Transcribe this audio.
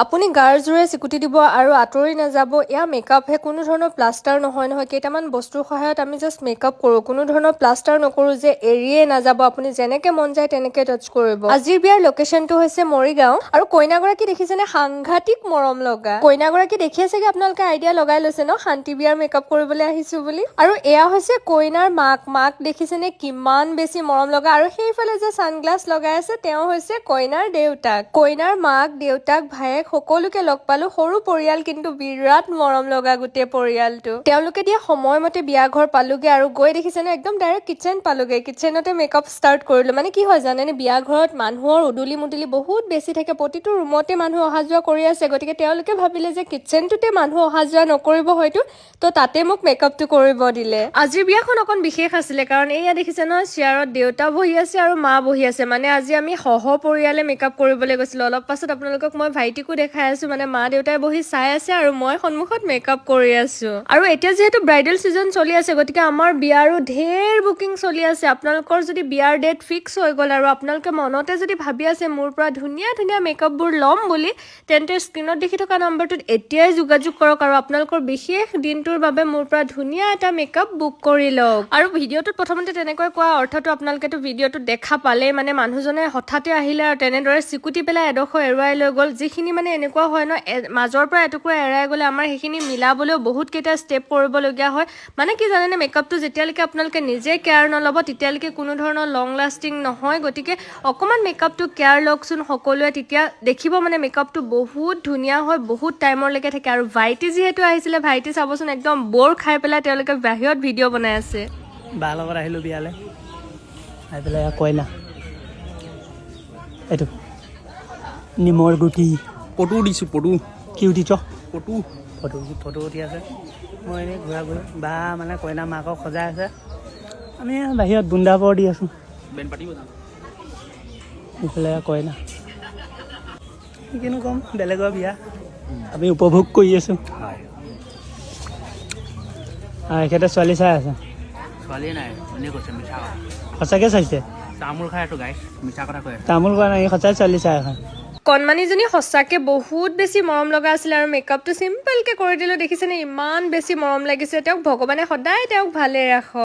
আপুনি গাৰ জোৰে চিকুটি দিব আৰু আঁতৰি নাযাব। এয়া মেকআপহে, কোনো ধৰণৰ প্লাষ্টাৰ নহয়। কেইটামান বস্তুৰ সহায়ত আমি জাষ্ট মেকআপ কৰোঁ, কোনো ধৰণৰ প্লাষ্টাৰ নকৰোঁ যে এৰিয়ে নাযাব। আপুনি যেনেকে মন যায় তেনেকে টাচ কৰিব। আজিৰ বিয়াৰ লোকেশ্যনটো হৈছে মৰিগাঁও আৰু কইনাগৰাকী দেখিছেনে, সাংঘাতিক মৰম লগা। কইনাগৰাকী দেখিয়ে চাগে আপোনালোকে আইডিয়া লগাই লৈছে ন, শান্তি বিয়াৰ মেকআপ কৰিবলৈ আহিছো বুলি। আৰু এয়া হৈছে কইনাৰ মাক দেখিছেনে কিমান বেছি মৰম লগা। আৰু সেইফালে যে ছানগ্লাছ লগাই আছে তেওঁ হৈছে কইনাৰ দেউতাক। কইনাৰ মাক, দেউতাক, ভায়েক সকলোকে লগ পালো। সৰু পৰিয়াল কিন্তু বিৰাট মৰম লগা গোটেই পৰিয়ালটো। তেওঁলোকে দিয়া সময়মতে বিয়া ঘৰ পালোগে আৰু গৈ দেখিছেনে একদম ডাইৰেক্ট কিচেন পালোগে। কিচেনতে মেকআপ ষ্টাৰ্ট কৰিলো। মানে কি হয় জানেনে, বিয়া ঘৰত মানুহৰ উদুলি মুদুলি বহুত বেছি থাকে, প্ৰতিটো ৰুমতে মানুহ অহা যোৱা কৰি আছে। গতিকে তেওঁলোকে ভাবিলে যে কিচেনটোতে মানুহ অহা যোৱা নকৰিব হয়তো, তো তাতে মোক মেকআপটো কৰিব দিলে। আজিৰ বিয়াখন অকণ বিশেষ আছিলে, কাৰণ এয়া দেখিছে ন, চেয়াৰত দেউতা বহি আছে আৰু মা বহি আছে। মানে আজি আমি পৰিয়ালে মেকআপ কৰিবলৈ গৈছিলো। অলপ পাছত আপোনালোকক মই ভাইটিকো দেখাই আছো, মানে মা দেউতাই বহি চাই আছে আৰু মই সন্মুখত মেকআপ কৰি আছো। আৰু এতিয়া যিহেতু ব্ৰাইডেল চিজন চলি আছে, গতিকে আমাৰ বিয়াৰো ঢেৰ বুকিং চলি আছে। আপোনালোকৰ যদি বিয়াৰ ডেট ফিক্স হৈ গ'ল আৰু আপোনালোকে মনতে যদি ভাবি আছে মোৰ পৰা ধুনীয়া ধুনীয়া মেকআপবোৰ ল'ম বুলি, তেন্তে স্ক্ৰীণত দেখি থকা নম্বৰটোত এতিয়াই যোগাযোগ কৰক আৰু আপোনালোকৰ বিশেষ দিনটোৰ বাবে মোৰ পৰা ধুনীয়া এটা মেকআপ বুক কৰি লওক। আৰু ভিডিঅ'টোত প্ৰথমতে তেনেকৈ কোৱা অৰ্থটো আপোনালোকেতো ভিডিঅ'টোত দেখা পালেই, মানে মানুহজনে হঠাতে আহিলে আৰু তেনেদৰে চিকুটি পেলাই এডোখৰ এৰুৱাই লৈ গ'ল। যিখিনি মানে এনেকুৱা হয় ন, মাজৰ পৰা এটুকুৰা এৰাই গ'লে আমাৰ সেইখিনি মিলাবলৈও বহুত কেইটা ষ্টেপ কৰিবলগীয়া হয়। মানে কি জানেনে, মেকআপটো যেতিয়ালৈকে আপোনালোকে নিজে কেয়াৰ নল'ব তেতিয়ালৈকে কোনো ধৰণৰ লং লাষ্টিং নহয়। গতিকে অকণমান মেকআপটো কেয়াৰ লওকচোন সকলোৱে, তেতিয়া দেখিব মানে মেকআপটো বহুত ধুনীয়া হয়, বহুত টাইমলৈকে থাকে। আৰু ভাইটি যিহেতু আহিছিলে, ভাইটি চাবচোন একদম বৰ খাই পেলাই তেওঁলোকে বাহিৰত ভিডিঅ' বনাই আছে। বাৰ লগত আহিলোঁ বিয়ালৈ, আহি পেলাই কইনা এইটো নিমৰ গুটি পটু দিছোঁ, পটু কি উঠিছ পটু ফটো উঠি আছে। মই এনেই ঘূৰা বা মানে কইনা মাকক সজাই আছে, আমি বাহিৰত বুন্দা পৰ দি আছোঁ। বেন পাতিব জানো? এইফালে কইনা, কিনো ক'ম, বেলেগৰ বিয়া আমি উপভোগ কৰি আছোঁ। হয়, এখেতে ছোৱালী চাই আছে। ছোৱালীয়ে নাই, এনেই কৈছে মিছা কথা। সঁচাকৈ চাইছে, তামোল খাই আছোঁ গাইছ, মিছা কথা কৈ আছে। তামোল খোৱা নাই, সঁচাই ছোৱালী চাই আছে। কণমানিজনী সঁচাকে বহুত বেছি মৰম লগা আছিলে আৰু মেকআপটো চিম্পলকে কৰি দিলোঁ। দেখিছেনে ইমান বেছি মৰম লাগিছে। তেওঁক ভগৱানে সদায় তেওঁক ভালে ৰাখক।